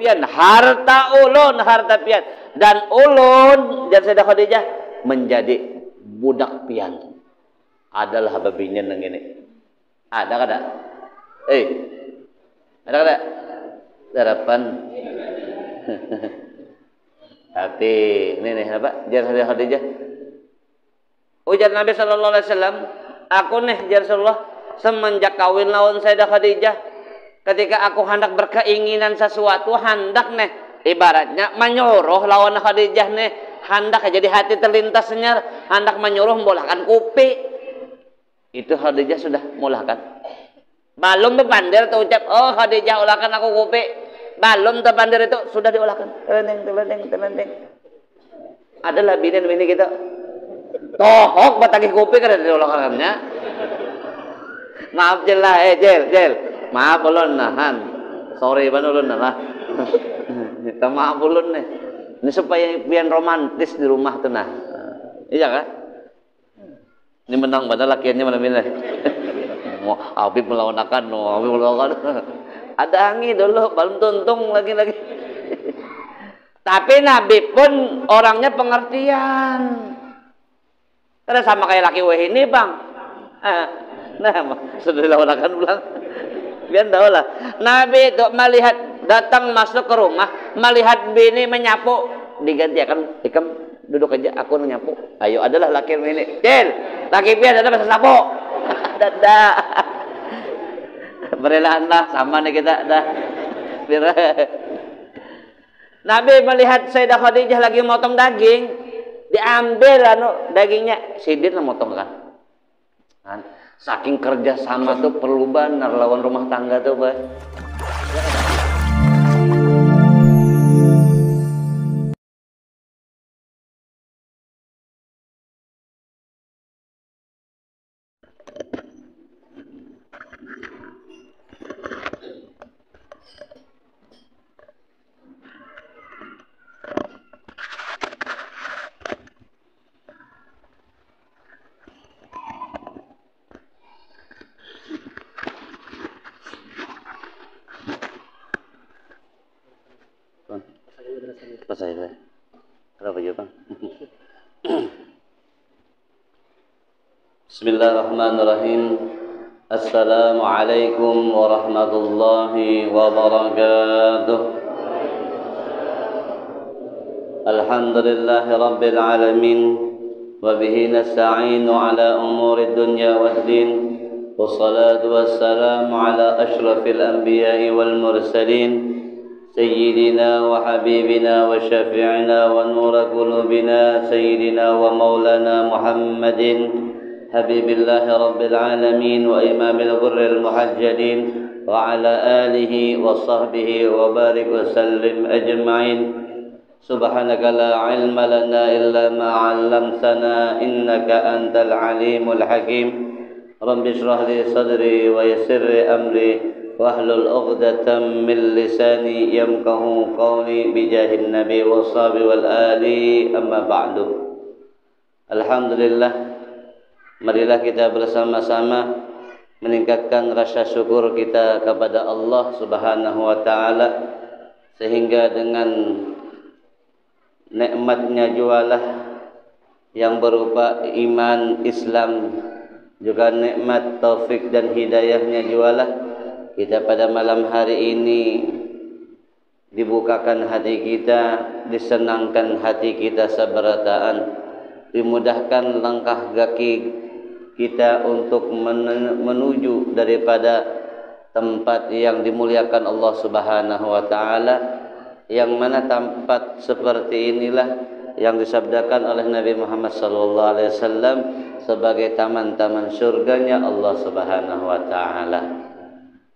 pian, harta pian, dan ulun dan Sayyidah Khadijah menjadi budak pian. Adalah babinya nang ini. Ada kada? Ada kada? Harapan. Tapi ini apa? Jar Sayyidah Khadijah. Ujar Nabi sallallahu alaihi wasallam, aku nih jar Rasulullah semenjak kawin lawan Sayyidah Khadijah, ketika aku hendak berkeinginan sesuatu, hendak nih ibaratnya menyuruh lawan Khadijah nih, hendak jadi hati terlintasnya, hendak menyuruh membolehkan kopi. Itu Khadijah sudah mulahkan. Belum berpandir tuh ucap, oh Khadijah ulahkan aku kopi. Belum terpandir itu sudah diulahkan. Telendeng. Adalah bini kita. Tohok batagih kopi kada diulahkannya. Maaf jelah, Jel. Maaf ulun nahan. Sorry ban ulun lah. Minta maaf ulun nih. Ini supaya biar romantis di rumah tuh nah. Iya kan? Ini menang mana lakiannya mana mina. Mau Habib melawan akan, ada angin dulu, belum tuntung lagi. Tapi Nabi pun orangnya pengertian. Karena sama kayak laki weh ini bang. Nah, sudah dilawan akan ulang. Biar tahu lah. Nabi itu melihat datang masuk ke rumah, melihat bini menyapu, digantikan ikam duduk aja, aku nyapu. Ayo adalah laki ini. Cil, laki pian ada bahasa sapu. Dada. Berelaan lah sama nih kita dah. Nabi melihat Sayyidah Khadijah lagi motong daging, diambil dagingnya, sidin lah motong kan. Saking kerja sama tuh perlu benar lawan rumah tangga tuh, Bay. Apa saya? Kenapa juga, Bang? Bismillahirrahmanirrahim. Assalamualaikum warahmatullahi wabarakatuh. Alhamdulillahi rabbil alamin. Wa bihi nasta'inu ala umuri dunya waddin. Wassalatu wassalamu ala ashrafil anbiya'i wal mursalin. سيدنا وحبيبنا وشفيعنا ونور قلوبنا سيدنا ومولانا محمد حبيب الله رب العالمين وإمام الغر المحجلين وعلى آله وصحبه وبارك وسلم أجمعين. سبحانك لا علم لنا إلا ما علمتنا إنك أنت العليم الحكيم. رب اشرح لي صدري ويسر لي أمري wahlul 'uqdatam min lisani yamqahu qawli bijahin nabi washabi wal ali amma ba'du. Alhamdulillah, marilah kita bersama-sama meningkatkan rasa syukur kita kepada Allah Subhanahu wa taala, sehingga dengan nikmatnya jualah yang berupa iman, Islam, juga nikmat taufik dan hidayahnya jualah kita pada malam hari ini dibukakan hati kita, disenangkan hati kita seberataan, dimudahkan langkah kaki kita untuk menuju daripada tempat yang dimuliakan Allah Subhanahu wa taala, yang mana tempat seperti inilah yang disabdakan oleh Nabi Muhammad sallallahu alaihi wasallam sebagai taman-taman surganya Allah Subhanahu wa taala.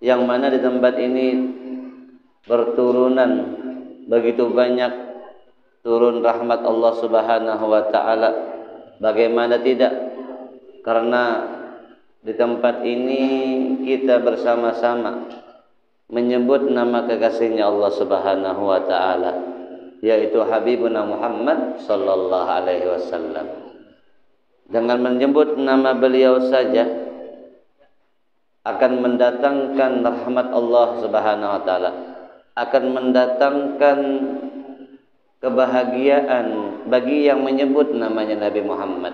Yang mana di tempat ini berturunan begitu banyak turun rahmat Allah Subhanahu wa taala. Bagaimana tidak? Karena di tempat ini kita bersama-sama menyebut nama kekasihnya Allah Subhanahu wa taala, yaitu Habibuna Muhammad sallallahu alaihi wasallam. Dengan menyebut nama beliau saja akan mendatangkan rahmat Allah Subhanahu wa taala. akan mendatangkan kebahagiaan bagi yang menyebut namanya Nabi Muhammad,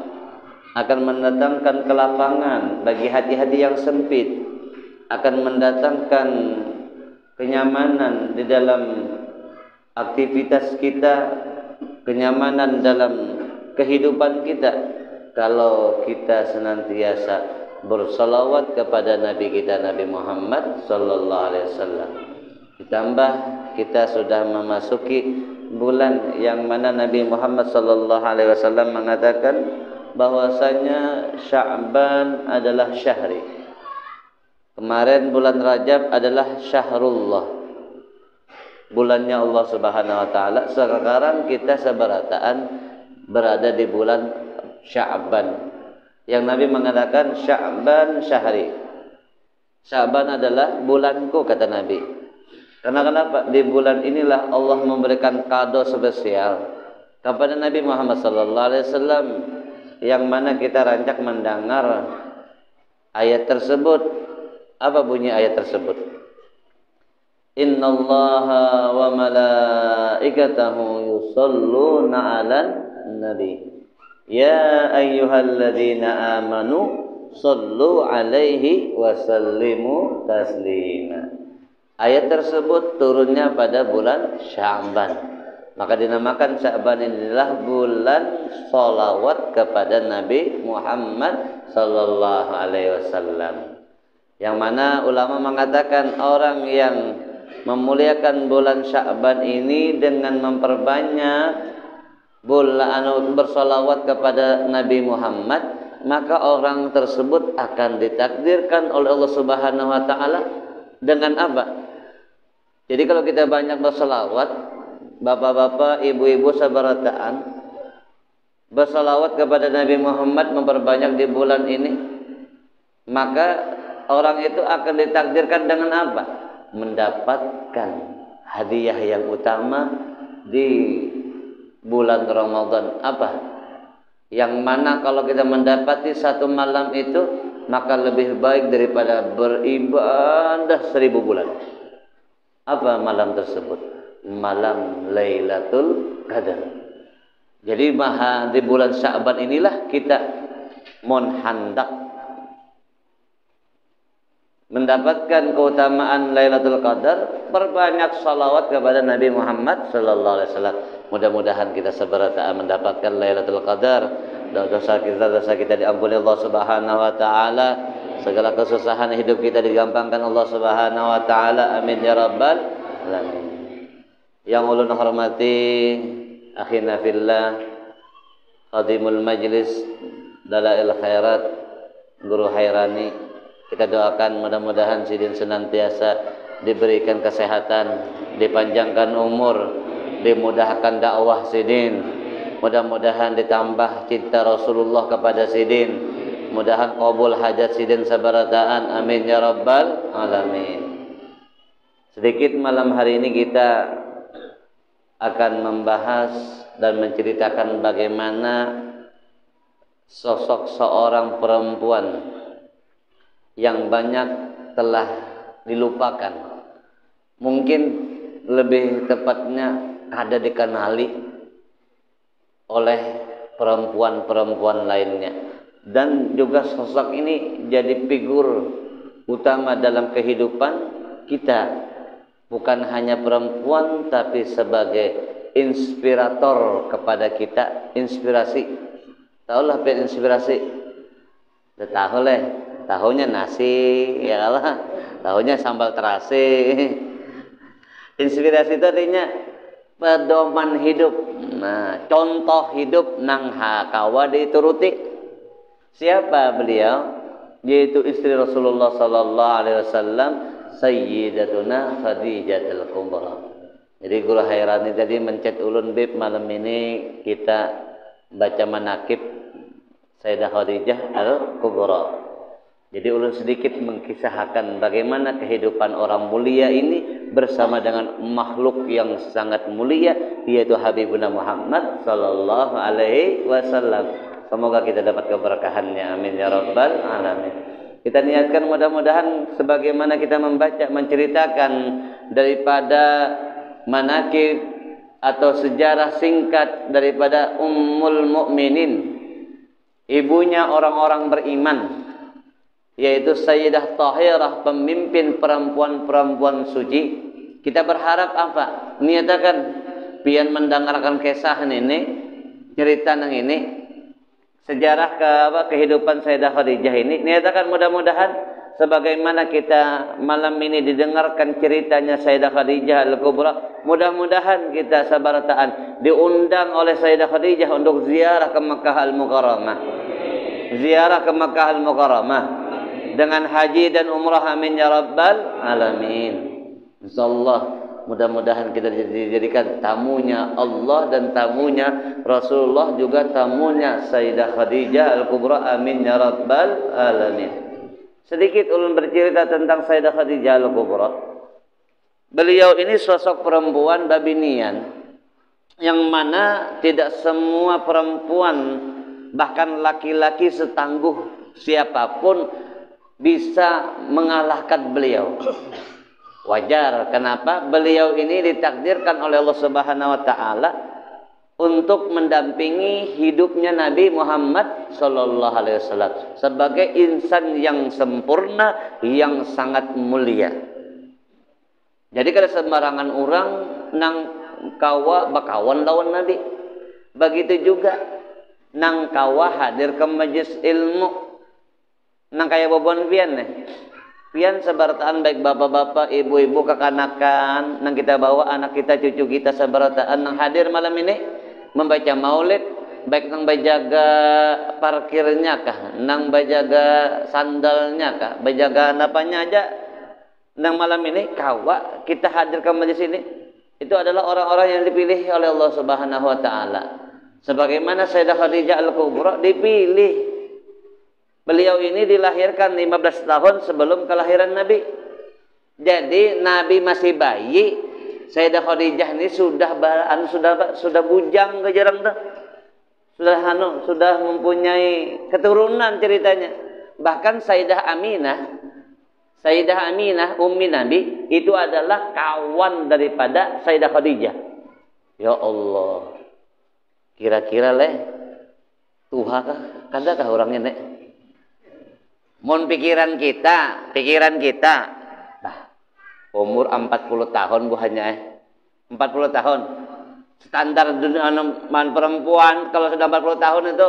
akan mendatangkan kelapangan bagi hati-hati yang sempit, akan mendatangkan kenyamanan di dalam aktivitas kita, kenyamanan dalam kehidupan kita kalau kita senantiasa bersalawat kepada Nabi kita Nabi Muhammad sallallahu alaihi wasallam. Ditambah kita sudah memasuki bulan yang mana Nabi Muhammad sallallahu alaihi wasallam mengatakan bahwasanya Sya'ban adalah syahri. Kemarin bulan Rajab adalah syahrullah, bulannya Allah Subhanahu wa taala. Sekarang kita seberataan berada di bulan Sya'ban. Yang Nabi mengatakan Sya'ban syahri. Sya'ban adalah bulanku, kata Nabi. Karena kenapa? Di bulan inilah Allah memberikan kado spesial kepada Nabi Muhammad sallallahu alaihi wasallam, yang mana kita rancak mendengar ayat tersebut. Apa bunyi ayat tersebut? Innallaha wa malaikatahu yusholluna 'alan nabi. Ya ayyuhalladzina amanu shallu 'alaihi wa sallimu taslima. Ayat tersebut turunnya pada bulan Sya'ban. Maka dinamakan Sya'ban inilah bulan sholawat kepada Nabi Muhammad sallallahu alaihi wasallam. Yang mana ulama mengatakan orang yang memuliakan bulan Sya'ban ini dengan memperbanyak bersolawat kepada Nabi Muhammad, maka orang tersebut akan ditakdirkan oleh Allah Subhanahu wa taala dengan apa? Jadi kalau kita banyak bersolawat, bapak-bapak, ibu-ibu sabarataan, bersolawat kepada Nabi Muhammad, memperbanyak di bulan ini, maka orang itu akan ditakdirkan dengan apa? Mendapatkan hadiah yang utama di bulan Ramadan. Apa? Yang mana kalau kita mendapati satu malam itu, maka lebih baik daripada beribadah 1000 bulan. Apa malam tersebut? Malam Lailatul Qadar. Jadi di bulan Sya'ban inilah kita hendak mendapatkan keutamaan Lailatul Qadar, perbanyak salawat kepada Nabi Muhammad sallallahu alaihi wasallam. Mudah-mudahan kita seberataan mendapatkan Lailatul Qadar, dosa kita diampuni Allah Subhanahu wa taala, segala kesusahan hidup kita digampangkan Allah Subhanahu wa taala. Amin ya rabbal alamin. Yang ulun hormati akhina fillah, khadimul majlis Dalail Khairat, Guru Hairani, kita doakan mudah-mudahan sidin senantiasa diberikan kesehatan, dipanjangkan umur, dimudahkan dakwah sidin, mudah-mudahan ditambah cinta Rasulullah kepada sidin, mudahan qabul hajat sidin sabarataan. Amin ya rabbal alamin. Sedikit malam hari ini kita akan membahas dan menceritakan bagaimana sosok seorang perempuan yang banyak telah dilupakan, mungkin lebih tepatnya ada dikenali oleh perempuan-perempuan lainnya, dan juga sosok ini jadi figur utama dalam kehidupan kita, bukan hanya perempuan tapi sebagai inspirator kepada kita, inspirasi. Tahulah inspirasi? Tahu leh. Tahunya nasi, ya Allah, tahunya sambal terasi. Inspirasi itu artinya pedoman hidup. Nah, contoh hidup nang hakawa dituruti. Siapa beliau? Yaitu istri Rasulullah sallallahu alaihi wasallam, Sayyidatuna Khadijatul Kubra. Jadi Guru Hairani tadi mencet ulun bib malam ini kita baca manakib Sayyidah Khadijah Al-Kubra. Jadi ulun sedikit mengkisahkan bagaimana kehidupan orang mulia ini bersama dengan makhluk yang sangat mulia, yaitu Habibuna Muhammad sallallahu alaihi wasallam. Semoga kita dapat keberkahannya. Amin ya rabbal alamin. Kita niatkan mudah-mudahan sebagaimana kita membaca, menceritakan daripada manaqib atau sejarah singkat daripada Ummul Mukminin, ibunya orang-orang beriman, yaitu Sayyidah Thahirah, pemimpin perempuan-perempuan suci. Kita berharap apa? Niatakan pian mendengarkan kisah ini, cerita nang ini, sejarah kehidupan Sayyidah Khadijah ini. Niatakan mudah-mudahan sebagaimana kita malam ini didengarkan ceritanya Sayyidah Khadijah Al-Kubra, mudah-mudahan kita sabarataan diundang oleh Sayyidah Khadijah untuk ziarah ke Makkah Al-Mukarramah. Ziarah ke Makkah Al-Mukarramah dengan haji dan umrah, amin ya rabbal alamin. Insyaallah mudah-mudahan kita dijadikan tamunya Allah dan tamunya Rasulullah, juga tamunya Sayyidah Khadijah Al-Kubra, amin ya rabbal alamin. Sedikit ulun bercerita tentang Sayyidah Khadijah Al-Kubra. Beliau ini sosok perempuan babinian, yang mana tidak semua perempuan, bahkan laki-laki setangguh siapapun bisa mengalahkan beliau. Wajar, kenapa? Beliau ini ditakdirkan oleh Allah Subhanahu wa taala untuk mendampingi hidupnya Nabi Muhammad sallallahu alaihi wasallam sebagai insan yang sempurna, yang sangat mulia. Jadi kada sembarangan orang nang kawa bakawan lawan Nabi. Begitu juga nang kawa hadir ke majlis ilmu, nang kaya bobon pian nih. Pian sebarataan baik bapak-bapak, ibu-ibu, kekanakan, nang kita bawa anak kita, cucu kita sebarataan nang hadir malam ini membaca maulid, baik nang bajaga parkirnya kah, nang bajaga sandalnya kah, bajaga apanya aja, nang malam ini kawa kita hadir ke majlis ini, itu adalah orang-orang yang dipilih oleh Allah Subhanahu wa taala. Sebagaimana Sayyidah Khadijah Al-Kubra dipilih. Beliau ini dilahirkan 15 tahun sebelum kelahiran Nabi. Jadi Nabi masih bayi, Sayyidah Khadijah ini sudah bujang kejarang dah. Sudah mempunyai keturunan ceritanya. Bahkan Sayyidah Aminah ummi Nabi itu adalah kawan daripada Sayyidah Khadijah. Ya Allah. Kira-kira tuha kah? Kadakah orangnya nek? Mun pikiran kita, nah, umur 40 tahun bu hanya 40 tahun. Standar man perempuan kalau sudah 40 tahun itu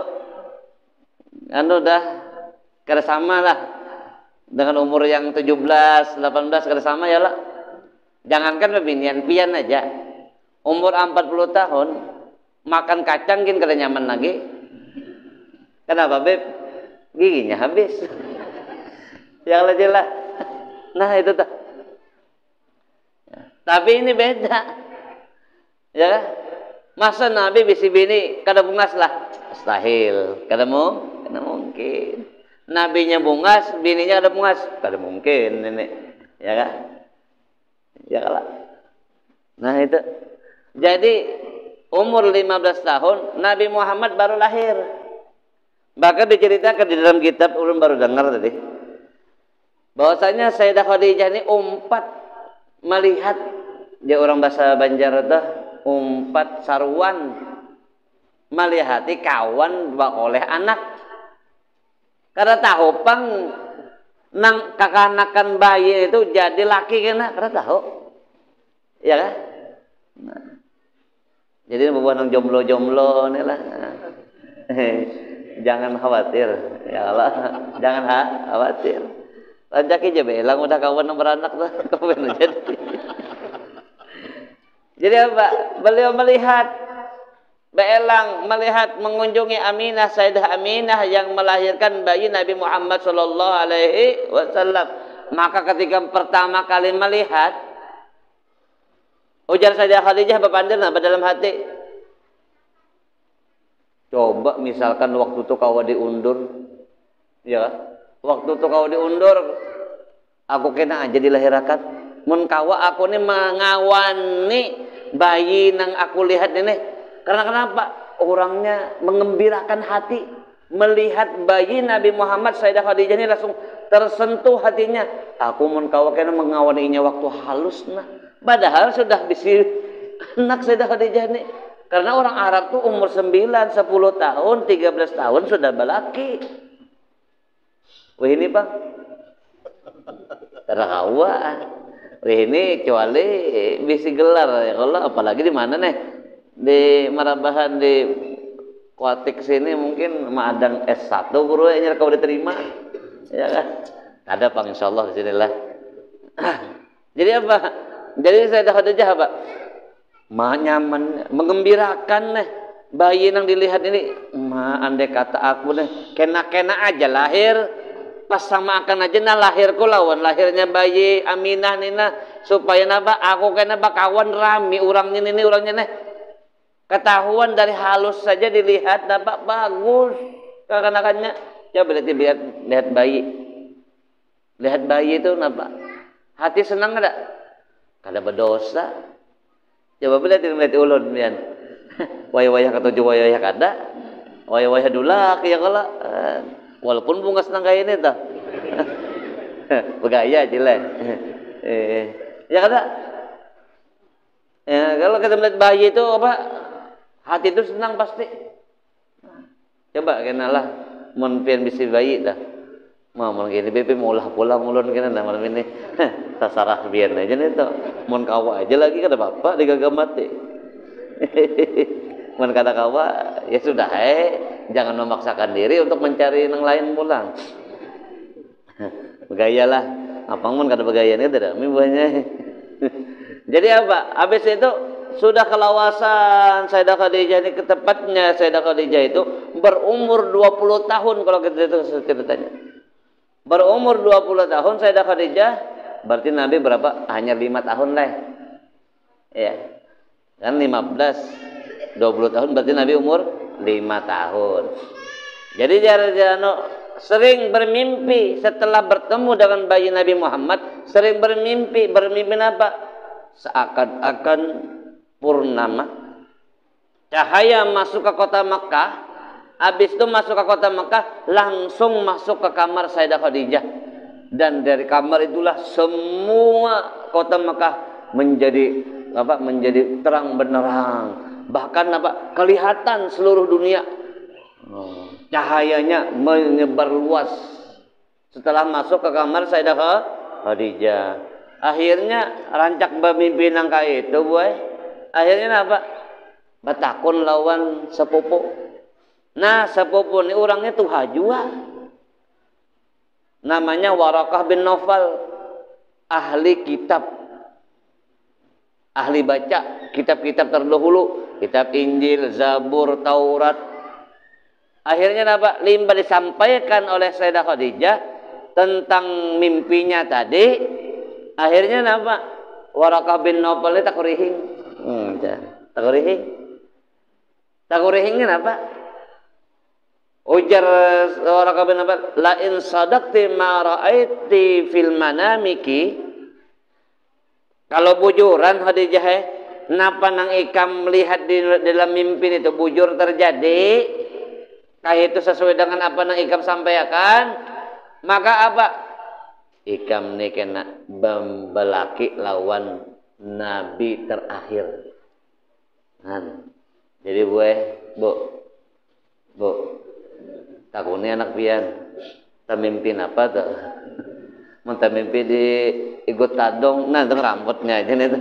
dah kada sama lah dengan umur yang 17, 18 kada sama ya lah. Jangankan pebinian, pian aja. Umur 40 tahun makan kacang gin kada nyaman lagi. Kenapa, Beb? Giginya habis. Yang jelas. Nah itu tuh. Tapi ini beda. Ya. Masa Nabi bisi bini kada bungas lah. Mustahil. Kada mungkin. Nabinya bungas, bininya kada bungas. Kada mungkin ini. Ya kan? Ya kalah. Nah itu. Jadi umur 15 tahun Nabi Muhammad baru lahir. Bahkan diceritakan di dalam kitab, ulun baru dengar tadi, bahwasanya Sayyidah Khadijah ini umpat melihat, dia orang bahasa Banjar itu umpat sarwan, melihati kawan oleh anak. Kada tahu pang nang kakanakan bayi itu jadi laki kena, kada tahu. Ya kan? Nah. Jadi buat nang jomblo-jomblo nih lah. Jangan khawatir, ya Allah, jangan khawatir. Rezeki aja belang udah kawan yang beranak tuh, kawan jadi. Jadi apa? Beliau melihat mengunjungi Aminah, Sayyidah Aminah yang melahirkan bayi Nabi Muhammad sallallahu alaihi wasallam. Maka ketika pertama kali melihat, ujar Sayyidah Khadijah bepandir apa dalam hati? Coba misalkan waktu itu kau diundur, ya, waktu itu kau diundur, aku kena aja dilahirakan. Mun kawa aku nih mengawani bayi nang aku lihat ini, karena kenapa? Orangnya mengembirakan hati, melihat bayi Nabi Muhammad Sayyidah Khadijah ini langsung tersentuh hatinya. Aku mun kawa kana mengawaninya waktu halusna. Padahal sudah bisi anak Sayyidah Khadijah ini. Karena orang Arab tuh umur 9, 10 tahun, 13 tahun sudah balaki. Wah ini Bang. Terawa. Wah ini kecuali bisi gelar ya kalau apalagi di mana nih? Di Marabahan di Kuatik sini mungkin madang S1 guru nya kau diterima. Ya kan? Ada Bang insyaallah di sinilah. Jadi apa? Jadi Sayyidah Khadijah apa? Nyaman, mengembirakan nih bayi yang dilihat ini. Andai kata aku nih kena-kena aja lahir pas sama akan aja nah lahirku lawan lahirnya bayi Aminah nina supaya napa aku kena bakawan rami urangnya ini urangnya nih ketahuan dari halus saja dilihat dapat bagus kekanakannya. Coba lihat bayi itu napa hati senang ada kada berdosa. Coba lihat ulun pian wayah-wayah ketujuh wayah kada wayah-wayah dulak ya kala walaupun bunga senang kayak ini tah bergaya aja lah ya kada ya kalau kita melihat bayi itu apa hati itu senang pasti. Coba kenalah mun pian bisi bayi dah mau gini bebe maulah pulang ulun kena dah malam ini tasarah biar aja nih tuh mun kawa aja lagi kada apa digagam mati mun kata kawa ya sudah jangan memaksakan diri untuk mencari yang lain pulang. Bergayalah apa mun kada bergaya ini tidak banyak. Jadi apa habis itu sudah kelawasan Sayyidah Khadijah ini ke tepatnya Sayyidah Khadijah itu berumur 20 tahun kalau kita itu ceritanya. Berumur 20 tahun Sayyidah Khadijah berarti Nabi berapa? Hanya 5 tahun lah. Ya. Kan 15 20 tahun berarti Nabi umur 5 tahun. Jadi jarang sering bermimpi setelah bertemu dengan bayi Nabi Muhammad, sering bermimpi apa? Seakan-akan purnama cahaya masuk ke kota Makkah. Habis itu masuk ke kota Makkah langsung masuk ke kamar Sayyidah Khadijah dan dari kamar itulah semua kota Makkah menjadi terang benderang, bahkan kelihatan seluruh dunia. Cahayanya menyebar luas setelah masuk ke kamar Sayyidah Khadijah. Akhirnya rancak bermimpi nangka itu boy. Akhirnya apa? Batakun lawan sepupu. Nah sepupu ini orangnya tuh hajua. Namanya Warakah bin Naufal, ahli kitab, ahli baca kitab-kitab terdahulu, kitab Injil, Zabur, Taurat. Akhirnya apa? Limbah disampaikan oleh Sayyidah Khadijah tentang mimpinya tadi. Akhirnya apa? Warakah bin Naufal ini takurihing. Takurihingnya apa? Ujar Warakah bin Naufal, la in sadaqti ma ra'aiti fil manamiki. Kalau bujuran Khadijah napa nang ikam melihat di dalam mimpi itu bujur terjadi, kah itu sesuai dengan apa nang ikam sampaikan, maka apa? Ikam ni kena belaki lawan Nabi terakhir. Jadi bu, takutnya anak pian, termimpin apa tuh? Mentah mimpi di ikut tadong, nah itu rambutnya aja nih tuh.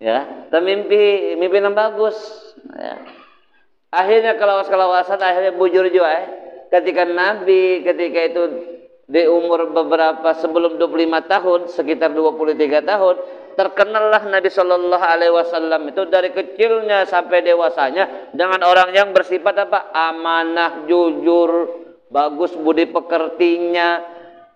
Ya, termimpi mimpi yang bagus. Ya. Akhirnya kelawasan akhirnya bujur juga ketika Nabi ketika itu di umur beberapa sebelum 25 tahun, sekitar 23 tahun, terkenallah Nabi Shallallahu Alaihi Wasallam itu dari kecilnya sampai dewasanya dengan orang yang bersifat apa? Amanah, jujur, bagus budi pekertinya,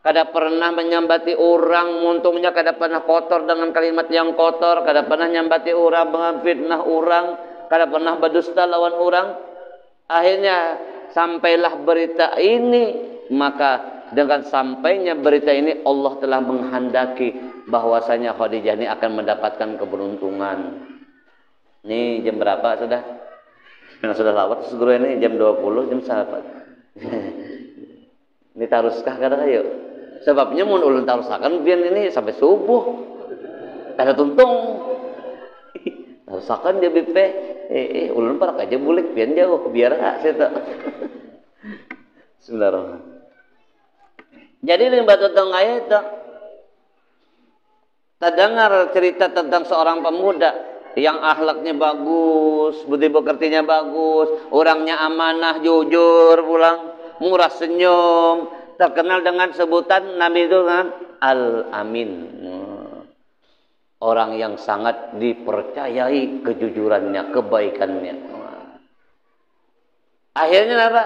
kada pernah menyambati orang, untungnya kada pernah kotor dengan kalimat yang kotor, kada pernah nyambati orang, mengfitnah orang, kada pernah berdusta lawan orang. Akhirnya sampailah berita ini, maka dengan sampainya berita ini Allah telah menghendaki bahwasanya Khadijah ini akan mendapatkan keberuntungan. Ini jam berapa sudah? Yang sudah lawat terus guru ini jam 20 jam sahabat. Ini taruskah kadang ayo. Sebabnya mun ulun tarusakan biar ini sampai subuh. Kada tuntung. Tarusakan dia BP. Ulun parak aja bulik biar jauh biar hak saya. Bismillahirrahmanirrahim. Jadi limbah tentang ayat itu. Terdengar cerita tentang seorang pemuda yang akhlaknya bagus, budi pekertinya bagus, orangnya amanah, jujur, pulang, murah senyum, terkenal dengan sebutan Nabi itu kan Al-Amin. Orang yang sangat dipercayai kejujurannya, kebaikannya. Akhirnya apa?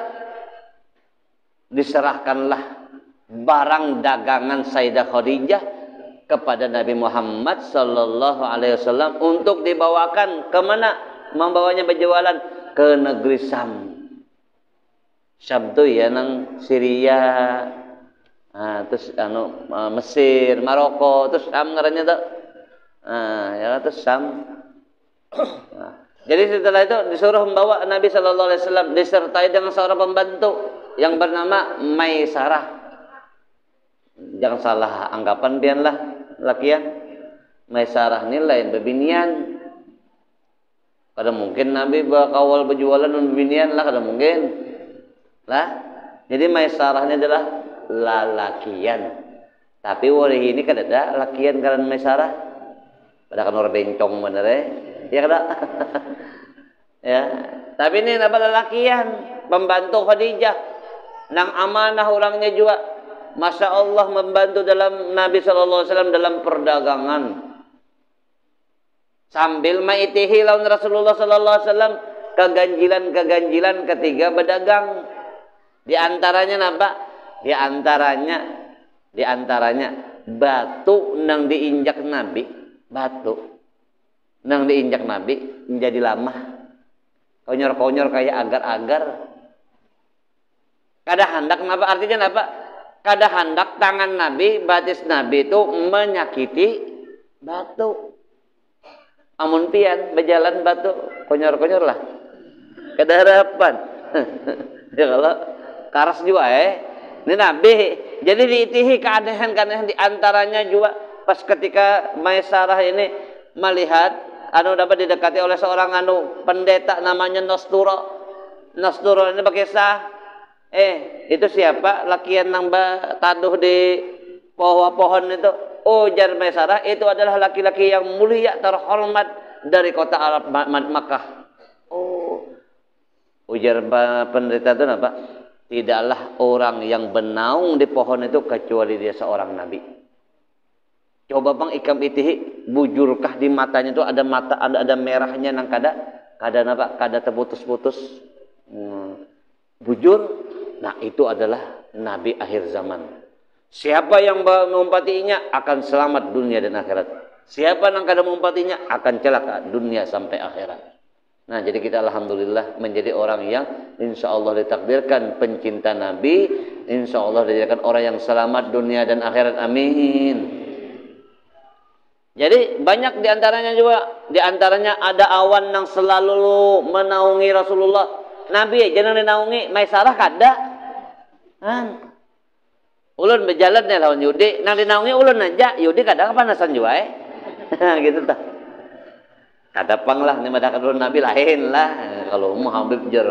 Diserahkanlah barang dagangan Sayyidah Khadijah kepada Nabi Muhammad sallallahu alaihi wasallam untuk dibawakan ke mana? Membawanya berjualan ke negeri Syam. Syam tu ya nang Syria. Terus Mesir, Maroko, terus Syam ngarannya tu. Ya terus Syam. Jadi setelah itu disuruh membawa Nabi sallallahu alaihi wasallam disertai dengan seorang pembantu yang bernama Maisarah. Jangan salah anggapan bianlah lakian. Maisarah ini lain bebinian. Kada mungkin Nabi bakawal berjualan dan bebinian lah, kada mungkin. Lah, jadi Maisarah ini adalah lalakian. Tapi wari ini kada ada lakian karena Maisarah. Pada kan orang bencong bener ya kada. Ya, tapi ini apa lalakian, pembantu Khadijah, nang amanah orangnya juga. Masya Allah membantu dalam Nabi sallallahu alaihi wasallam dalam perdagangan. Sambil maitihi lawan Rasulullah sallallahu alaihi wasallam keganjilan ketiga berdagang. Di antaranya apa? Di antaranya batu nang diinjak Nabi, menjadi lamah. Konyor-konyor kayak agar-agar. Kada hendak apa artinya apa? Kada hendak tangan Nabi, batis Nabi itu menyakiti batu. Amun pian berjalan batu, konyor-konyor lah. Kada harapan. Ya kalau karas juga ini Nabi. Jadi diitihi keanehan-keanehan di antaranya juga pas ketika Maisarah ini melihat dapat didekati oleh seorang pendeta namanya Nosturo. Nosturo ini berkisah itu siapa? Lakian nang taduh di pohon itu. Ujar Maisarah itu adalah laki-laki yang mulia terhormat dari kota Arab Makkah. Ujar pendeta itu apa? Tidaklah orang yang bernaung di pohon itu kecuali dia seorang nabi. Coba bang ikam itihi, bujurkah di matanya itu ada mata ada merahnya nang kada terputus-putus. Bujur. Nah itu adalah Nabi akhir zaman. Siapa yang mengumpatinya akan selamat dunia dan akhirat. Siapa yang kada mengumpatinya akan celaka dunia sampai akhirat. Nah jadi kita alhamdulillah menjadi orang yang insya Allah ditakdirkan pencinta Nabi. Insya Allah dijadikan orang yang selamat dunia dan akhirat. Amin. Jadi banyak diantaranya juga. Diantaranya ada awan yang selalu menaungi Rasulullah. Nabi jangan dinaungi, Maisarah kada. Ulun berjalan nih lawan Yudi, nang dinaungi ulun aja, Yudi kada kepanasan juga gitu tah. Kada pang lah, ni madakan ulun Nabi lain lah. Kalau mau Habib jar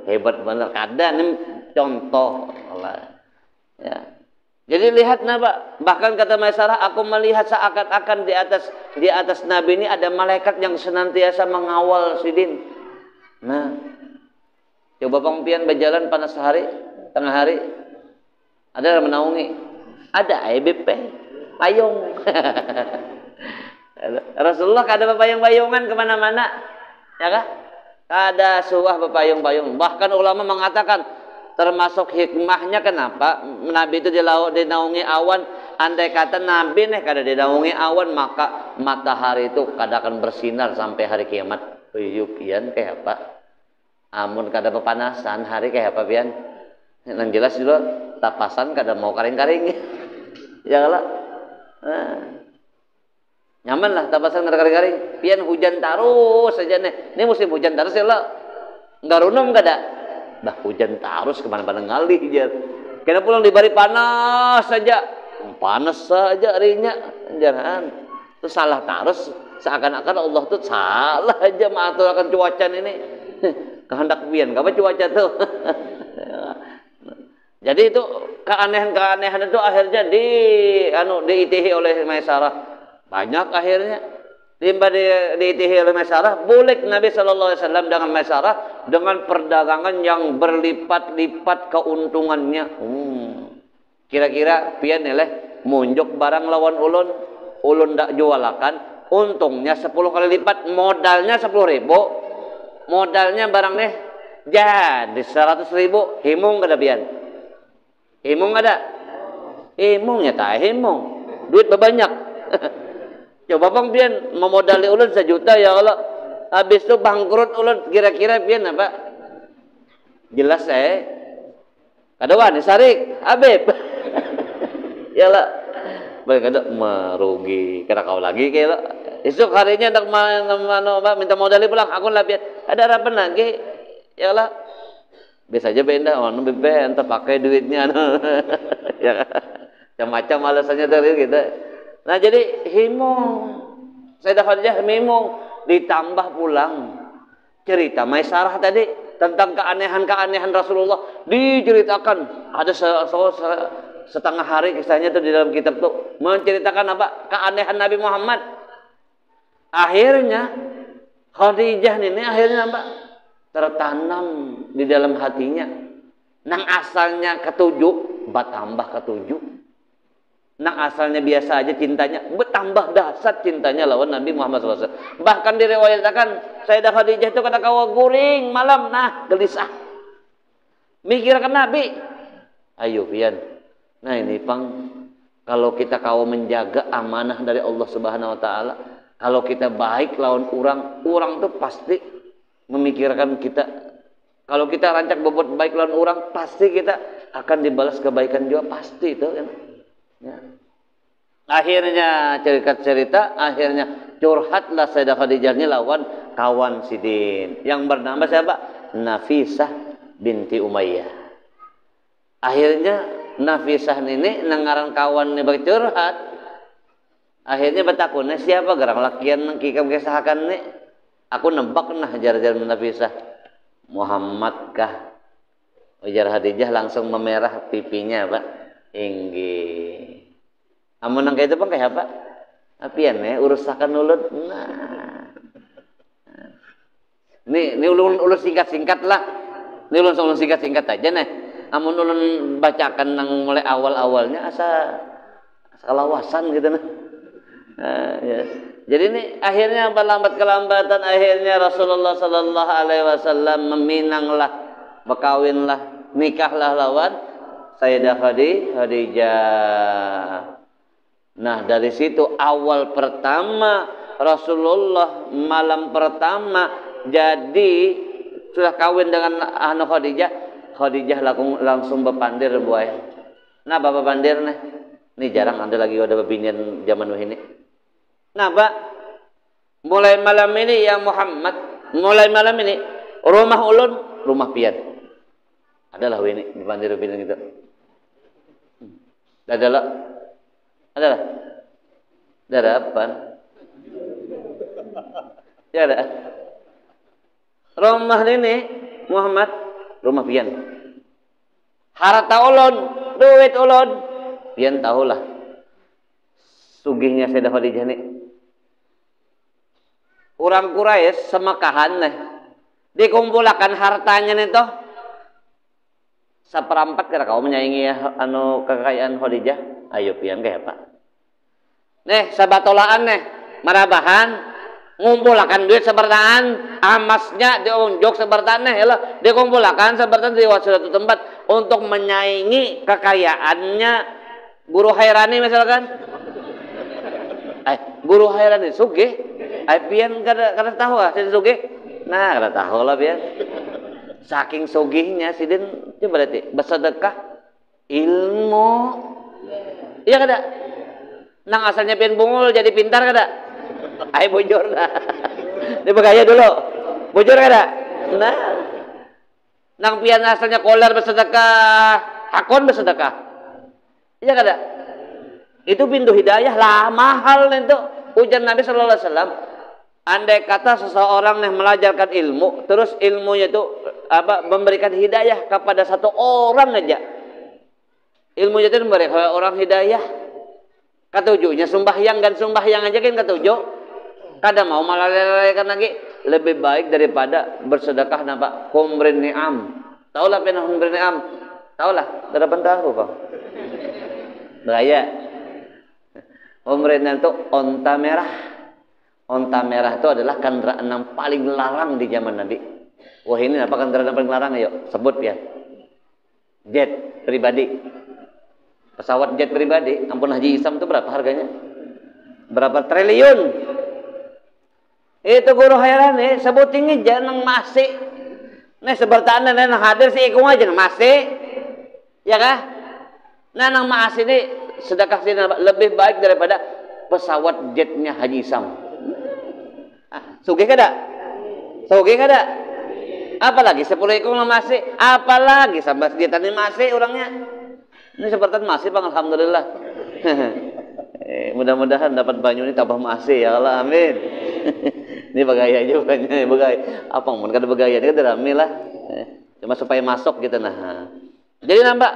hebat bener, kada nih contoh Allah. Ya. Jadi lihat napa, bahkan kata Maisarah, aku melihat seakan-akan di atas Nabi ini ada malaikat yang senantiasa mengawal sidin. Nah, coba pangpian berjalan panas hari, tengah hari, ada yang menaungi, ada IBP, payung. Rasulullah kada payung-payungan kemana-mana, ya kan? Kada suah payung-payung. Bahkan ulama mengatakan termasuk hikmahnya kenapa Nabi itu dinaungi awan. Andai kata Nabi nih kada dinaungi awan, maka matahari itu kada akan bersinar sampai hari kiamat. Pian kayak apa? Amun kada pepanasan hari kayak apa pian? Yang jelas juga tapasan kada mau karing-karing. Ya lah. Nyaman lah tapasan kada karing-karing. Pian hujan terus saja nih. Ini musim hujan terus ya lah. Garunom kada. Dah hujan terus kemana-mana ngalih jar. Kena pulang di bari panas saja. Panas saja harinya. Jangan. Itu salah terus. Seakan-akan Allah tuh salah aja mengaturkan cuaca ini. Kehendak pian, apa cuaca tuh? Jadi itu keanehan-keanehan itu akhirnya diitihi oleh Maisarah. Banyak akhirnya diitihi oleh Maisarah. Boleh Nabi sallallahu alaihi wasallam dengan Maisarah dengan perdagangan yang berlipat-lipat keuntungannya. Kira-kira pian eleh munjuk barang lawan ulun ndak jualakan, untungnya 10 kali lipat, modalnya 10.000. Modalnya barang nih jadi 100.000, himung kada pian? Himung ada? Himungnya tak himung. Duit berbanyak. Coba bang pian memodali ulun 1 juta ya Allah. Habis itu bangkrut ulun kira-kira pian apa? Jelas kada wani sarik Habib. Ya lah. Baik kada merugi kada kau lagi kira. Esok harinya nak minta modali pulang aku lah pian. Ada harapan lagi. Ya lah. Bisa aja benda entah pakai duitnya ya macam-macam alasannya dari kita. Nah jadi himung Sayyidah Khadijah himung ditambah pulang cerita Maisarah tadi tentang keanehan-keanehan Rasulullah diceritakan. Ada setengah hari kisahnya tuh di dalam kitab tuh menceritakan apa keanehan Nabi Muhammad. Akhirnya Khadijah ini akhirnya apa tertanam di dalam hatinya. Nang asalnya ketujuh, bertambah ketujuh. Nang asalnya biasa aja cintanya, bertambah dahsyat cintanya lawan Nabi Muhammad SAW. Bahkan diriwayatkan Sayyidah Khadijah itu kata kawa guring malam, nah gelisah. Mikirkan Nabi. Ayo pian. Nah ini pang kalau kita kawa menjaga amanah dari Allah Subhanahu Wa Taala, kalau kita baik lawan orang tuh pasti memikirkan kita. Kalau kita rancak berbuat baik lawan orang, pasti kita akan dibalas kebaikan juga, pasti itu kan. Ya. Akhirnya cerita, akhirnya curhatlah Sayyidah Khadijah ini lawan kawan Sidin yang bernama siapa? Nafisah binti Umayyah. Akhirnya Nafisah ini nangaran kawan ini bercurhat. Akhirnya bertakun, siapa gerang lakian nang kikam kesahakan nih? Aku nebak nah jar-jar Nafisah. Muhammad kah? Ujar Khadijah langsung memerah pipinya Pak. Inggih. Amun nang itu Bang kayak apa? Apian urusakan ulun. Nah. Ini ulun singkat-singkat lah. Ini ulun singkat-singkat aja nih. Amun ulun bacakan nang mulai awal-awalnya asa kelawasan gitu nah. Ya. Jadi ini akhirnya berlambat kelambatan akhirnya Rasulullah Sallallahu Alaihi Wasallam meminanglah, berkawinlah, nikahlah lawan Sayyidah Khadijah. Nah dari situ awal pertama Rasulullah malam pertama jadi sudah kawin dengan Khadijah. Khadijah langsung berpandir buai. Nah bapak pandir nih, ini jarang ada lagi ada bebinian zaman ini. Nah Pak, mulai malam ini ya Muhammad, mulai malam ini rumah ulun, rumah pian. Adalah ini di pandir pian gitu. Adalah apa? Ya ada. Rumah ini Muhammad, rumah pian. Harta ulun, duit ulun, pian tahulah. Sugihnya Sayyidah Khadijah nih. Orang Quraisy semekahan nih. Dikumpulkan hartanya nih toh. Seperempat kira kau menyaingi kekayaan Khadijah. Ayo pian kayak Pak. Nih sabatolaan nih. Marabahan. Ngumpulkan duit sebertaan. Amasnya diunjuk sebertaan nih. Dikumpulkan sebertaan di suatu tempat. Untuk menyaingi kekayaannya Guru Hairani misalkan. Guru Hairani sugih. Pian kada tahu Sidin sugih. Nah kada tahu lah pian. Saking sugihnya Sidin coba berarti bersedekah ilmu. Iya kada? Nang asalnya pian bungul jadi pintar kada? Bujur dah. Dia bergaya dulu. Bujur kada? Nah Nang pian asalnya koler bersedekah, hakon bersedekah. Iya kada? Itu pintu hidayah lah, mahal itu. Ujar Nabi sallallahu alaihi wasallam, andai kata seseorang yang mengajarkan ilmu, terus ilmunya itu memberikan hidayah kepada satu orang aja. Ilmunya itu memberikan orang hidayah. Ketujuhnya sembahyang dan sembahyang aja kan ketujuh. Kada mau malah lelekan lagi, lebih baik daripada bersedekah napa? Humrin ni'am. Tahu lah pena humrin ni'am? Tahu lah, berapa tahu Bang? Bahaya. Humrin itu onta merah. Onta merah itu adalah kendaraan yang paling larang di zaman Nabi. Wah, ini apa kendaraan yang paling larang? Ayo sebut ya. Jet pribadi. Pesawat jet pribadi, ampun Haji Isam itu berapa harganya? Berapa triliun? Itu guru khairan nih, sebutin aja nang masih. Nih sebertaan nang hadir si ikung aja nang masih. Ya kah? Nah nang masih ini sedekah sini lebih baik daripada pesawat jetnya Haji Isam. Sugih kada? Sugih kada? Apalagi 10 ikung nang masih, apalagi sampai sejutaan masih orangnya. Ini seperti masih Bang, alhamdulillah. Mudah-mudahan dapat banyu ini tambah masih ya Allah, amin. Ini bagaya juga banyak, bagaya. Apa mun kada bagaya ini kada rame lah. Cuma supaya masuk gitu nah. Jadi nampak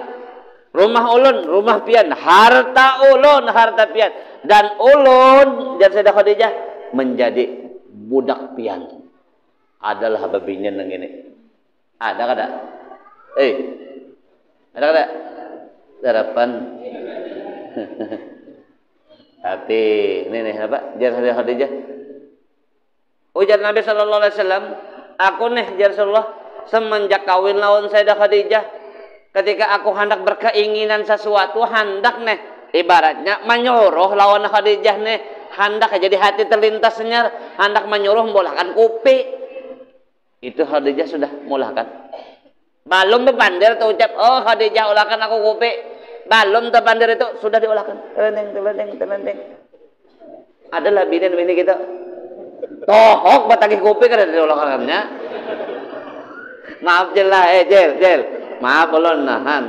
rumah ulun, rumah pian, harta ulun, harta pian, dan ulun dan Sayyidah Khadijah menjadi budak pian. Adalah babinya nang ini. Ada kada? Ada kada? Harapan. Tapi ini nih apa? Jar Sayyidah Khadijah. Ujar Nabi sallallahu alaihi wasallam, aku nih jar Rasulullah semenjak kawin lawan Sayyidah Khadijah, ketika aku hendak berkeinginan sesuatu, hendak nih ibaratnya menyuruh lawan Khadijah nih, hendak jadi hati terlintas senyar, hendak menyuruh membolehkan kopi. Itu Khadijah sudah mulahkan. Belum berpandir tuh ucap, oh Khadijah ulahkan aku kopi. Belum terpandir itu sudah diolahkan. Telendeng. Adalah bini kita. Tohok batagih kopi kada diolahkannya. Maaf jelah, Jel. Maaf ulun nahan.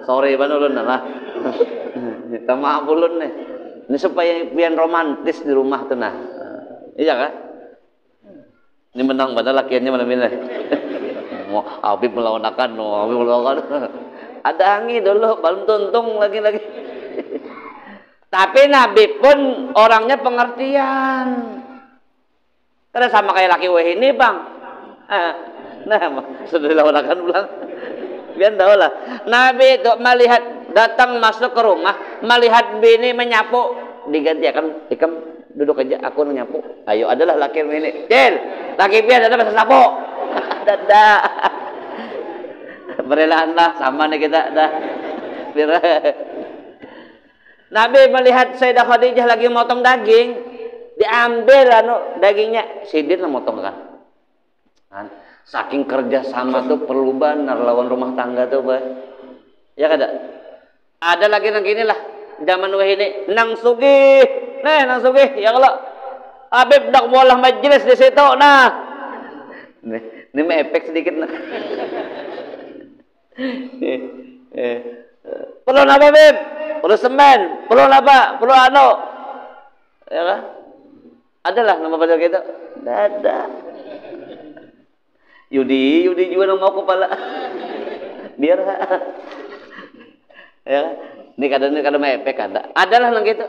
Sorry ban ulun nah. Minta maaf ulun nih. Ini supaya pian romantis di rumah tuh nah. Iya kan? Ini menang pada lakiannya malam ini. Habib melawan ada angin dulu, belum tuntung lagi. Tapi Nabi pun orangnya pengertian. Karena sama kayak laki weh ini Bang. Nah, sudah dilawan pulang. Biar tahu lah. Nabi itu melihat datang masuk ke rumah, melihat bini menyapu, diganti akan ikam duduk aja, aku nyapu. Ayo adalah laki ini. Cil, laki pian ada masa sapu. Dada. Berelaanlah sama nih kita dah. Nabi melihat Sayyidah Khadijah lagi motong daging, diambil dagingnya, sidin lah motong kan. Saking kerja sama tuh perlu benar lawan rumah tangga tuh, Bah. Ya kada? Ada lagi nang gini lah. Zaman weh ini nang sugih. Nah, nang sugih ya Allah. Habib dak bolah majelis di situ nah. Ini mah efek sedikit nah. Perlu apa Beb? Perlu semen, perlu apa? Perlu ano? Ya kan? Adalah nama pada kita. Dada. Yudi juga nama kepala. Biar ya. Ini kadang efek ada. Adalah nang gitu.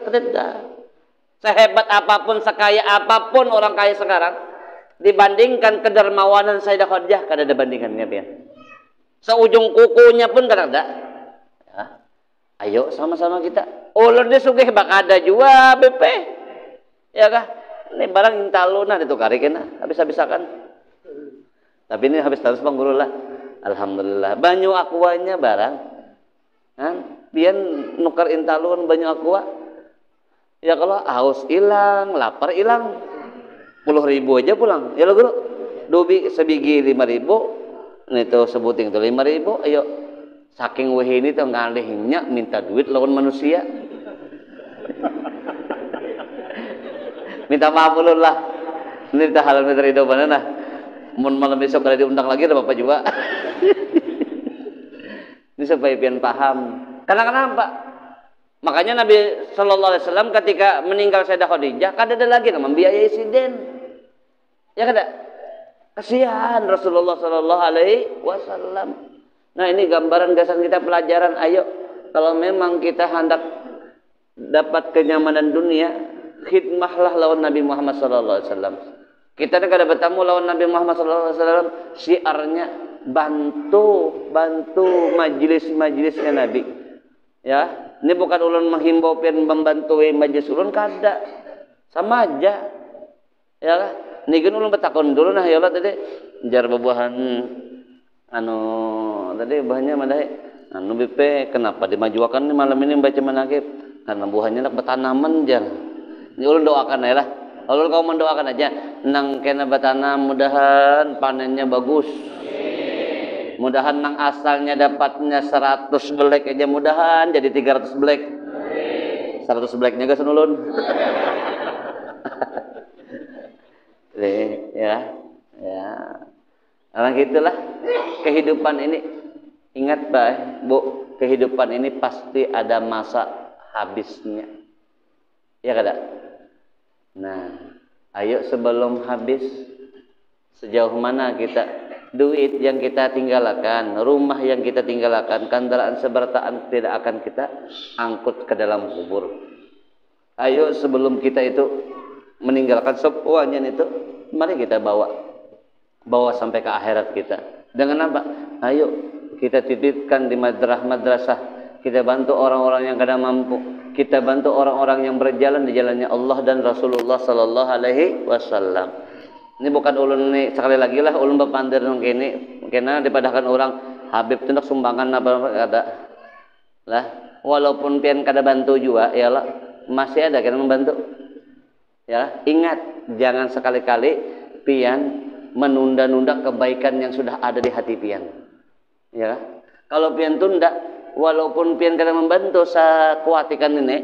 Sehebat apapun, sekaya apapun orang kaya sekarang, dibandingkan kedermawanan Sayyidah Khadijah, kada ada bandingannya pian. Seujung kukunya pun kada ada. Ya. Ayo sama-sama kita. Ulun dia sugih bak ada juga BP. Ya kah? Ini barang intaluna ditukari kena habis-habisakan. Tapi ini habis terus Bang Guru lah. Alhamdulillah. Banyu akuanya barang. Kan? Pian nukar intalun banyu aqua. Ya kalau haus hilang, lapar hilang. 10.000 aja pulang. Ya lo Guru. Dobi sebigi 5.000. Itu sebuting itu 5.000. Ayo. Saking weh ini tuh ngalihnya minta duit lawan manusia. Minta maaf ulun lah. Ini kita halal minta ridho mana nah. Mun malam besok kada diundang lagi ada Bapak juga. Ini supaya pian paham. Karena kenapa? Makanya Nabi Shallallahu Alaihi Wasallam ketika meninggal Sayyidah Khadijah, kada ada lagi yang membiayai siden. Ya kada? Kasihan Rasulullah Shallallahu Alaihi Wasallam. Nah ini gambaran gasan kita pelajaran. Ayo, kalau memang kita hendak dapat kenyamanan dunia, khidmahlah lawan Nabi Muhammad Shallallahu Alaihi Wasallam. Kita kada bertemu lawan Nabi Muhammad Shallallahu Alaihi Wasallam, syiarnya bantu majelis-majelisnya Nabi. Ya, ini bukan ulun menghimbau pian membantu majelis ulun, kada. Sama aja. Ya lah. Niki ulun bertakon dulu nah ya Allah tadi jar bubuhan tadi bahannya madai BP kenapa dimajukan malam ini membaca manakib karena buahnya nak bertanaman jar. Ini ulun doakan ya lah. Ulun kau mendoakan aja nang kena bertanam mudahan panennya bagus. Mudahan nang asalnya dapatnya 100 belek aja mudahan jadi 300 belek. 100 beleknya gak senulun. Ya. Karena gitulah kehidupan ini. Ingat Pak, Bu, kehidupan ini pasti ada masa habisnya. Ya kada? Nah, ayo sebelum habis sejauh mana kita duit yang kita tinggalkan, rumah yang kita tinggalkan, kendaraan sebertaan tidak akan kita angkut ke dalam kubur. Ayo sebelum kita itu meninggalkan semuanya itu, mari kita bawa sampai ke akhirat kita. Dengan apa? Ayo kita titipkan di madrasah, kita bantu orang-orang yang kada mampu, kita bantu orang-orang yang berjalan di jalannya Allah dan Rasulullah Sallallahu Alaihi Wasallam. Ini bukan ulun ini sekali lagi lah ulun bepandir nang kene, karena dipadahkan orang Habib itu nak sumbangan apa kada lah, walaupun pian kada bantu juga, ya lah masih ada kena membantu. Ya, ingat jangan sekali-kali pian menunda-nunda kebaikan yang sudah ada di hati pian. Ya, kalau pian tunda, walaupun pian kada membantu sakuatikan ini,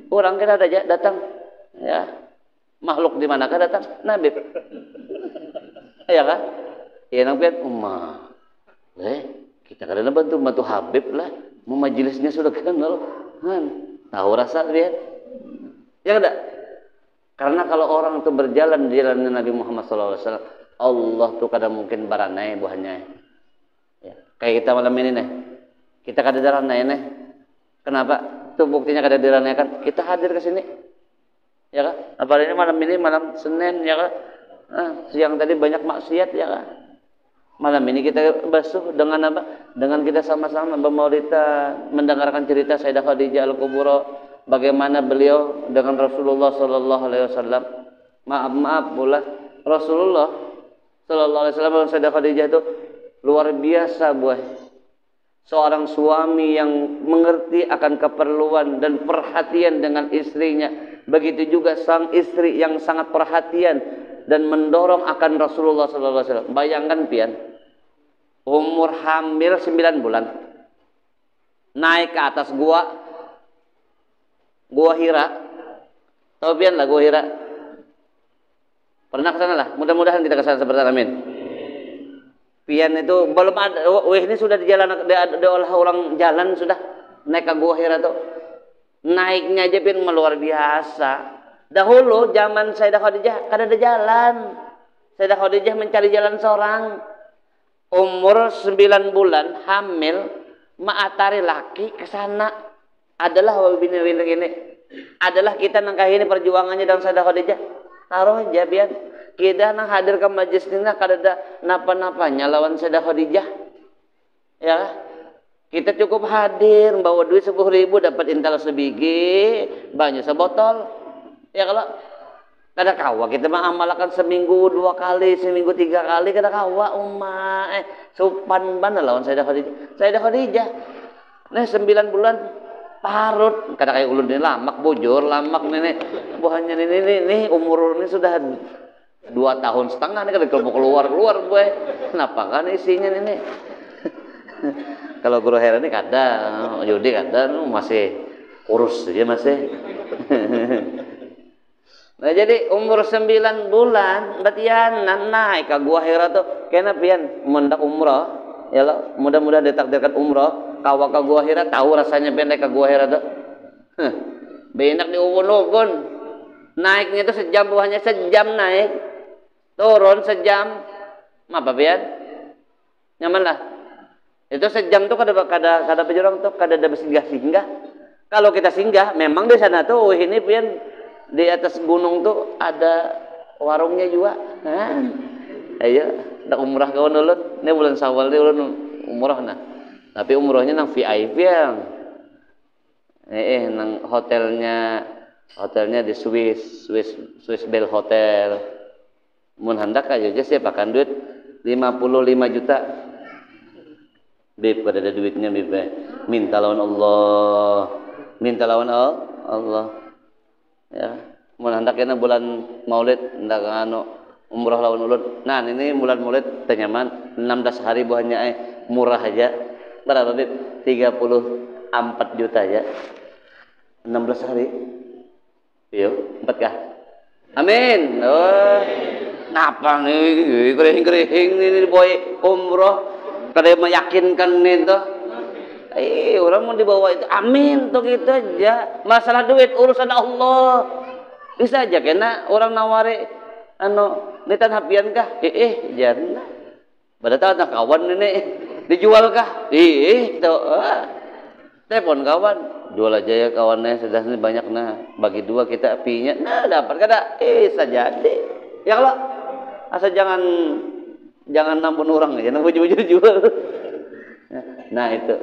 orang kada ada aja datang. Ya, makhluk di manakah datang? Nabi. Ya kan? Ya nang pian kita kada bantu Habib lah, mau majelisnya sudah kenal. Tahu rasa dia. Ya kada? Karena kalau orang itu berjalan di jalan Nabi Muhammad SAW, Allah tuh kada mungkin baranai buahnya. Ya. Kayak kita malam ini nih, kita kada daranai nih. Kenapa? Tuh buktinya kada diranaikan. Kita hadir ke sini, ya kan? Apalagi malam ini malam Senin, ya kan? Siang tadi banyak maksiat, ya kan? Malam ini kita basuh dengan apa? Dengan kita sama-sama bermaulida, mendengarkan cerita Sayyidah Khadijah Al-Kubra. Bagaimana beliau dengan Rasulullah Sallallahu Alaihi Wasallam. Maaf pula Rasulullah Sallallahu Alaihi Wasallam dan Sayyidah Khadijah itu luar biasa buah. Seorang suami yang mengerti akan keperluan dan perhatian dengan istrinya. Begitu juga sang istri yang sangat perhatian dan mendorong akan Rasulullah Sallallahu Alaihi Wasallam. Bayangkan pian, umur hamil 9 bulan, naik ke atas gua Hira. Tahu pian lah Gua Hira? Pernah ke sana lah. Mudah-mudahan kita ke sana sebentar, amin. Pian itu belum ada. Ini sudah di jalan, diolah orang jalan sudah naik ke Gua Hira tuh. Naiknya aja pian luar biasa. Dahulu zaman Sayyidah Khadijah kada ada jalan. Sayyidah Khadijah mencari jalan seorang. Umur 9 bulan hamil, maatari laki ke sana. Adalah wabini ini adalah kita nangkah ini perjuangannya dalam Sayyidah Khadijah. Taruh aja biar kita nang hadir ke majlis ini kada ada napa-napanya lawan Sayyidah Khadijah. Ya, kita cukup hadir bawa duit 10.000 dapat intal sebiji, banyak sebotol. Ya kalau kada kawa kita mah amalkan seminggu 2 kali, seminggu 3 kali kada kawa supan ban lawan Sayyidah Khadijah. Sayyidah Khadijah nah 9 bulan parut, kada kayak ulun ini lamak bujur, lamak nenek buahnya ini umur ini sudah 2 tahun setengah nih kada keluar gue. Kenapa kan isinya ini? Kalau Guru Hera ini kada, Yudi kada masih kurus aja masih. Nah jadi umur 9 bulan berarti naik ke Gua Hira tuh kena pian mendak umrah ya lo, mudah-mudahan ditakdirkan umroh, kawa ka Gua Hira, tahu rasanya pendek ka Gua Hira tuh. Benak di ubun-ubun. Naiknya itu sejam, buahnya sejam naik. Turun sejam. Apa pian? Nyaman lah. Itu sejam tuh kada pejurang tuh kada ada singgah-singgah. Kalau kita singgah, memang di sana tuh ini pian di atas gunung tuh ada warungnya juga. Ayo, nak umrah kawan ulun. Ini bulan Syawal ini ulun umrah nah. Tapi umrahnya nang VIP yang. Nang hotelnya di Swiss Bell Hotel. Mun hendak aja sih pakan duit 55 juta. Beb pada ada duitnya beb. Minta lawan Allah. Minta lawan Allah. Ya. Mun hendak kena bulan Maulid hendak umrah lawan ulun. Nah, ini bulan Maulid tenyaman 16 hari buahnya murah aja. Berapa beb? 34 juta aja. 16 hari. Yo, 4 kah? Amin. Oh. Napa nih gerehing-gerehing ini boy umroh kada meyakinkan itu. Orang mau dibawa itu. Amin tuh gitu aja. Masalah duit urusan Allah. Bisa aja kena orang nawari nitan hapian kah? Jangan. Pada tahu nak kawan ini dijual kah? Tuh. Telepon kawan, jual aja ya kawannya sudah banyak nah. Bagi 2 kita apinya. Nah, dapat kada? Sajadi. Ya kalau asal jangan nampun orang aja, nang baju-baju jual. Nah, itu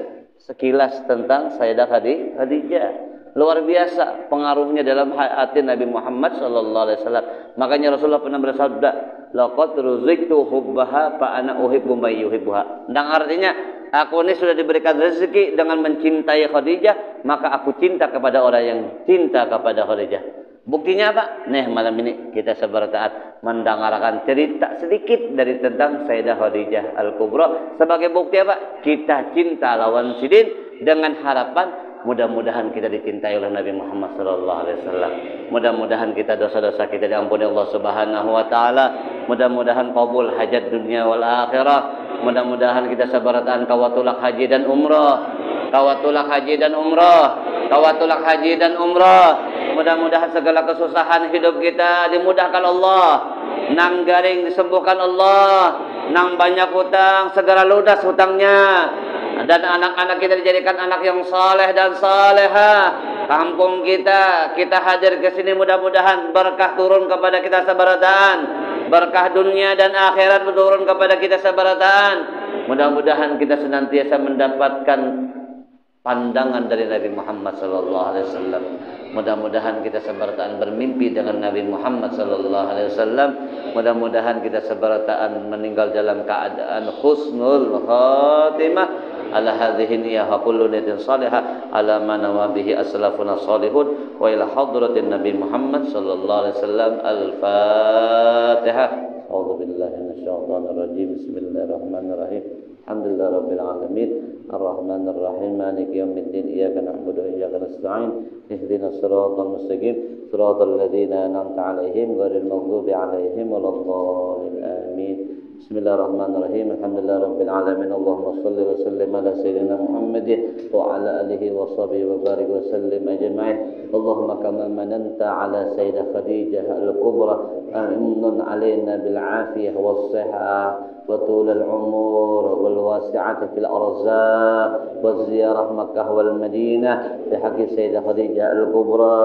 sekilas tentang Sayyidah Khadijah. Luar biasa pengaruhnya dalam hati Nabi Muhammad sallallahu alaihi wasallam. Makanya Rasulullah pernah bersabda, "Laqad ruziqtu hubbaha fa ana uhibbu may yuhibbuha." Dan artinya, aku ini sudah diberikan rezeki dengan mencintai Khadijah, maka aku cinta kepada orang yang cinta kepada Khadijah. Buktinya apa? Malam ini kita sebertaat mendengarkan cerita sedikit dari tentang Sayyidah Khadijah Al-Kubra. Sebagai bukti apa? Kita cinta lawan sidin dengan harapan mudah-mudahan kita dicintai oleh Nabi Muhammad sallallahu alaihi wasallam. Mudah-mudahan kita dosa-dosa kita diampuni Allah Subhanahu wa taala. Mudah-mudahan qabul hajat dunia wal akhirah. Mudah-mudahan kita sebertaat kawatulak haji dan umrah. Kawatulak haji dan umrah. Kawatulak haji dan umrah. Mudah-mudahan segala kesusahan hidup kita dimudahkan Allah. Nang garing disembuhkan Allah. Nang banyak hutang segera lunas hutangnya. Dan anak-anak kita dijadikan anak yang saleh dan salehah. Kampung kita hadir ke sini mudah-mudahan berkah turun kepada kita seberataan. Berkah dunia dan akhirat turun kepada kita seberataan. Mudah-mudahan kita senantiasa mendapatkan pandangan dari Nabi Muhammad sallallahu alaihi wasallam. Mudah-mudahan kita sebertaan bermimpi dengan Nabi Muhammad sallallahu alaihi wasallam. Mudah-mudahan kita sebertaan meninggal dalam keadaan husnul khatimah. Ala hadhihi niyyah kullu niyatin salihah ala ma nawa bihi aslafuna salihun wa ila hadratin Nabi Muhammad sallallahu alaihi wasallam. Al-Fatihah. A'udzu billahi minasyaitonir rajim. Bismillahirrahmanirrahim. Alhamdulillah rabbil alamin. Ar-Rahmanir Rahim. Maliki yaumiddin. Iyyaka na'budu wa iyyaka nasta'in. Ihdinas siratal mustaqim. Siratal ladzina an'amta 'alaihim ghairil maghdubi 'alaihim waladdallin. Amin. Bismillahirrahmanirrahim. Alhamdulillah rabbil alamin. Allahumma shalli wa sallim ala sayyidina Muhammadin wa ala alihi wa sahbihi wa barik wa sallim ajma'in. Allahumma kama mananta ala sayyidah Khadijah al-Kubra amnun alaina bil afiyah was sihah wa tul al umur wal wasi'ati fil arzaq wa ziyarah Makkah wal Madinah bi haqqi sayyidah Khadijah al-Kubra.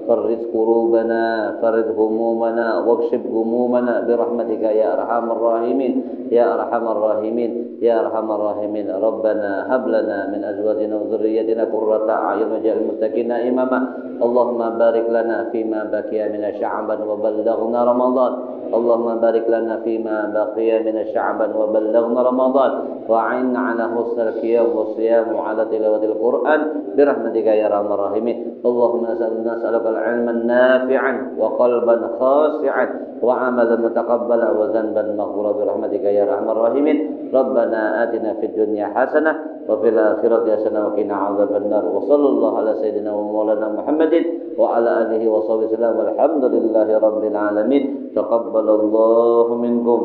Farrid qurubana farid humumana wakshif gumumana bi rahmatika ya arhamar rahimin. يا أرحم الراحمين يا أرحم الراحمين. ربنا هب لنا من أزواجنا وذريتنا قرة أعين واجعل المتقين إماما. اللهم بارك لنا فيما بقي من شعبان وبلغنا رمضان. اللهم بارك لنا فيما بقي من شعبان وبلغنا رمضان. وأعنا على حسن القيام والصيام وعلى تلاوة القرآن برحمتك يا أرحم الراحمين. اللهم نسألك العلم النافعا وقلبا خاشعا وعملا متقبلا وذنبا مغفورا برحمتك يا أرحم الراحمين. ربنا آتنا في الدنيا حسنة وفي الآخرة حسنة وقنا عذاب النار. وصلى الله على سيدنا ومولانا محمد وعلى آله وصحبه وسلم. والحمد لله رب العالمين. تقبل الله منكم.